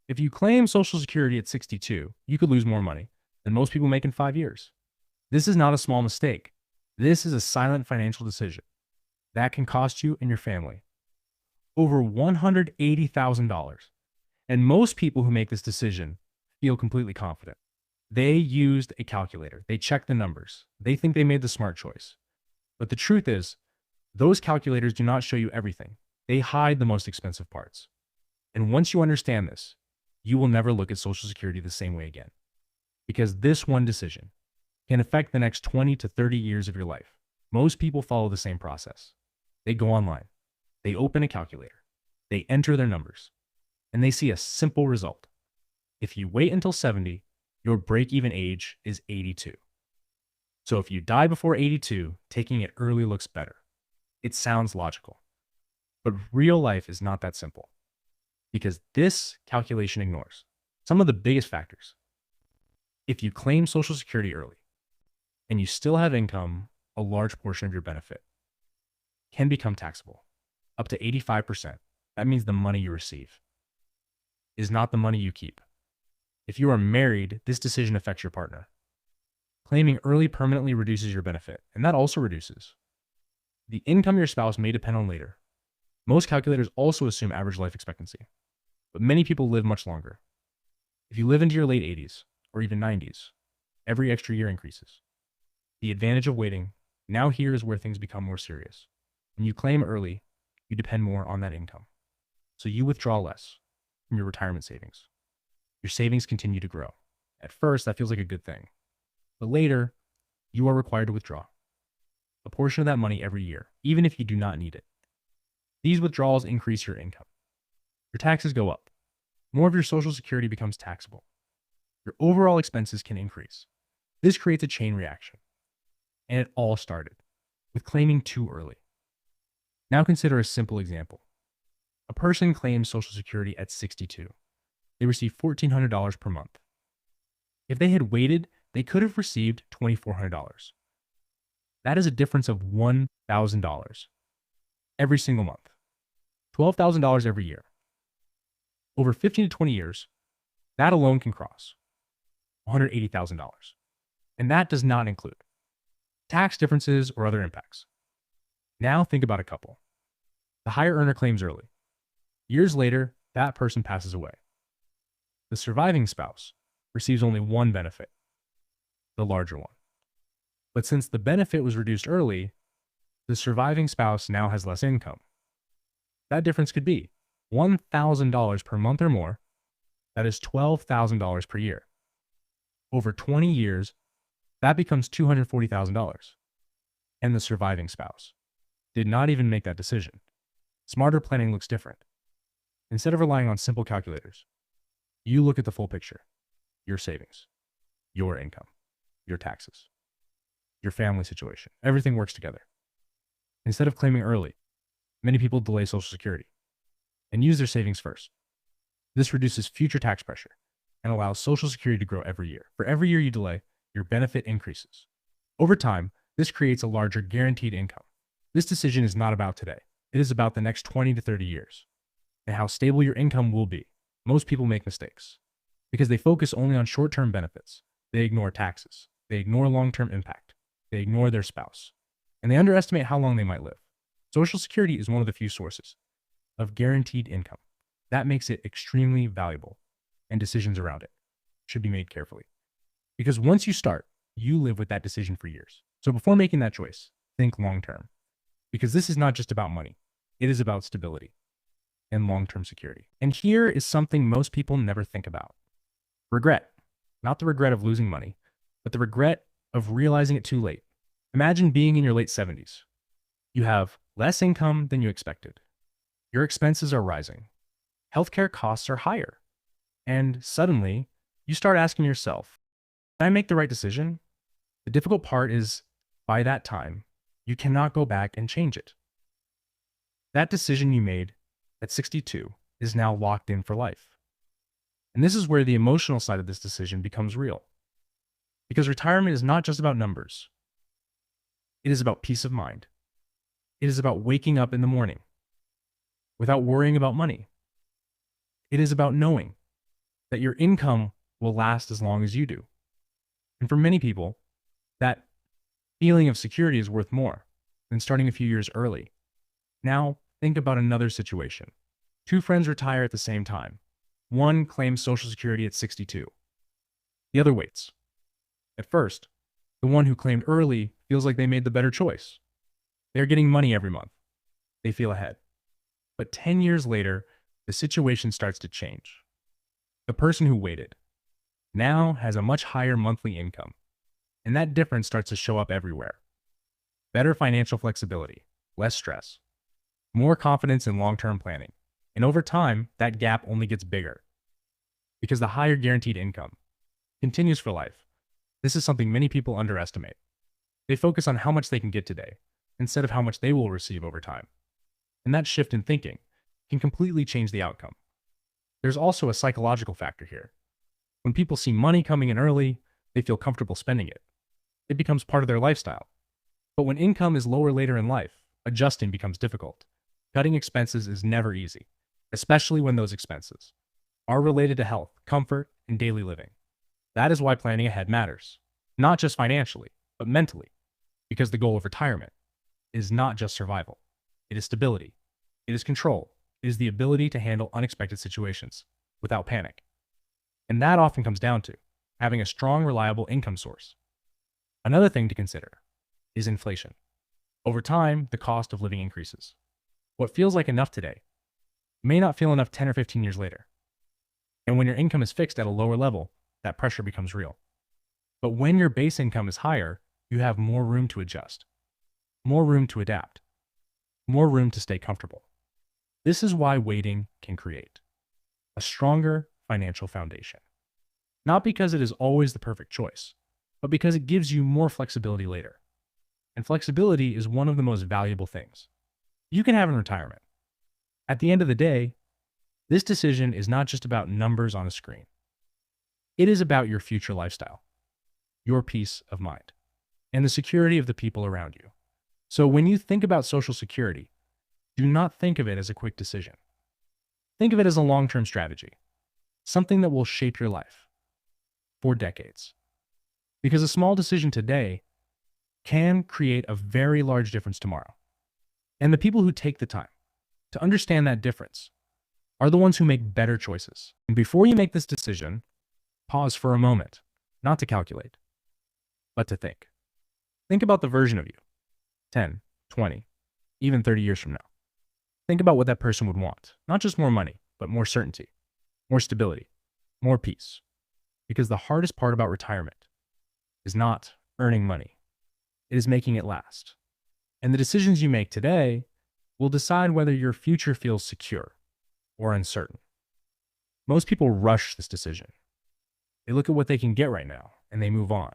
If you claim Social Security at 62, you could lose more money than most people make in 5 years. This is not a small mistake. This is a silent financial decision that can cost you and your family over $180,000. And most people who make this decision feel completely confident. They used a calculator. They checked the numbers. They think they made the smart choice. But the truth is, those calculators do not show you everything. They hide the most expensive parts. And once you understand this, you will never look at Social Security the same way again. Because this one decision can affect the next 20 to 30 years of your life. Most people follow the same process. They go online, they open a calculator, they enter their numbers, and they see a simple result. If you wait until 70, your break-even age is 82. So if you die before 82, taking it early looks better. It sounds logical. But real life is not that simple, because this calculation ignores some of the biggest factors. If you claim Social Security early and you still have income, a large portion of your benefit can become taxable, up to 85%. That means the money you receive is not the money you keep. If you are married, this decision affects your partner. Claiming early permanently reduces your benefit, and that also reduces the income your spouse may depend on later. Most calculators also assume average life expectancy, but many people live much longer. If you live into your late 80s or even 90s, every extra year increases. The advantage of waiting, now here is where things become more serious. When you claim early, you depend more on that income. So you withdraw less from your retirement savings. Your savings continue to grow. At first, that feels like a good thing. But later, you are required to withdraw a portion of that money every year, even if you do not need it. These withdrawals increase your income. Your taxes go up. More of your Social Security becomes taxable. Your overall expenses can increase. This creates a chain reaction. And it all started with claiming too early. Now consider a simple example. A person claims Social Security at 62. They receive $1,400 per month. If they had waited, they could have received $2,400. That is a difference of $1,000 every single month. $12,000 every year. Over 15 to 20 years, that alone can cross $180,000. And that does not include tax differences or other impacts. Now think about a couple. The higher earner claims early. Years later, that person passes away. The surviving spouse receives only one benefit, the larger one. But since the benefit was reduced early, the surviving spouse now has less income. That difference could be $1,000 per month or more. That is $12,000 per year. Over 20 years, that becomes $240,000. And the surviving spouse did not even make that decision. Smarter planning looks different. Instead of relying on simple calculators, you look at the full picture. Your savings, your income, your taxes, your family situation. Everything works together. Instead of claiming early, many people delay Social Security and use their savings first. This reduces future tax pressure and allows Social Security to grow every year. For every year you delay, your benefit increases. Over time, this creates a larger guaranteed income. This decision is not about today. It is about the next 20 to 30 years and how stable your income will be. Most people make mistakes because they focus only on short-term benefits. They ignore taxes. They ignore long-term impact. They ignore their spouse. And they underestimate how long they might live. Social Security is one of the few sources of guaranteed income. That makes it extremely valuable, and decisions around it should be made carefully. Because once you start, you live with that decision for years. So before making that choice, think long-term. Because this is not just about money. It is about stability and long-term security. And here is something most people never think about. Regret. Not the regret of losing money, but the regret of realizing it too late. Imagine being in your late 70s. You have less income than you expected. Your expenses are rising. Healthcare costs are higher. And suddenly, you start asking yourself, did I make the right decision? The difficult part is, by that time, you cannot go back and change it. That decision you made at 62 is now locked in for life. And this is where the emotional side of this decision becomes real. Because retirement is not just about numbers. It is about peace of mind. It is about waking up in the morning without worrying about money. It is about knowing that your income will last as long as you do. And for many people, that feeling of security is worth more than starting a few years early. Now, think about another situation. Two friends retire at the same time. One claims Social Security at 62. The other waits. At first, the one who claimed early feels like they made the better choice. They're getting money every month. They feel ahead. But 10 years later, the situation starts to change. The person who waited now has a much higher monthly income, and that difference starts to show up everywhere. Better financial flexibility, less stress, more confidence in long-term planning. And over time, that gap only gets bigger because the higher guaranteed income continues for life. This is something many people underestimate. They focus on how much they can get today instead of how much they will receive over time. And that shift in thinking can completely change the outcome. There's also a psychological factor here. When people see money coming in early, they feel comfortable spending it. It becomes part of their lifestyle. But when income is lower later in life, adjusting becomes difficult. Cutting expenses is never easy, especially when those expenses are related to health, comfort, and daily living. That is why planning ahead matters, not just financially, but mentally, because the goal of retirement is not just survival. It is stability. It is control. It is the ability to handle unexpected situations without panic. And that often comes down to having a strong, reliable income source. Another thing to consider is inflation. Over time, the cost of living increases. What feels like enough today may not feel enough 10 or 15 years later. And when your income is fixed at a lower level, that pressure becomes real. But when your base income is higher, you have more room to adjust, more room to adapt, more room to stay comfortable. This is why waiting can create a stronger financial foundation. Not because it is always the perfect choice, but because it gives you more flexibility later. And flexibility is one of the most valuable things you can have in retirement. At the end of the day, this decision is not just about numbers on a screen. It is about your future lifestyle, your peace of mind, and the security of the people around you. So when you think about Social Security, do not think of it as a quick decision. Think of it as a long-term strategy, something that will shape your life for decades. Because a small decision today can create a very large difference tomorrow. And the people who take the time to understand that difference are the ones who make better choices. And before you make this decision, pause for a moment, not to calculate, but to think. Think about the version of you, 10, 20, even 30 years from now. Think about what that person would want. Not just more money, but more certainty, more stability, more peace. Because the hardest part about retirement is not earning money. It is making it last. And the decisions you make today will decide whether your future feels secure or uncertain. Most people rush this decision. They look at what they can get right now and they move on.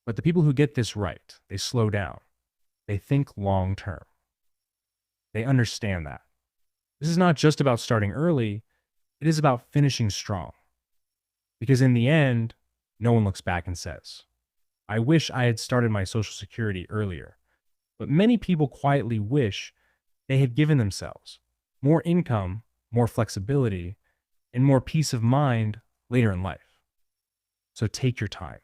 But the people who get this right, they slow down. They think long term. They understand that. This is not just about starting early, it is about finishing strong. Because in the end, no one looks back and says, I wish I had started my Social Security earlier. But many people quietly wish they had given themselves more income, more flexibility, and more peace of mind later in life. So take your time.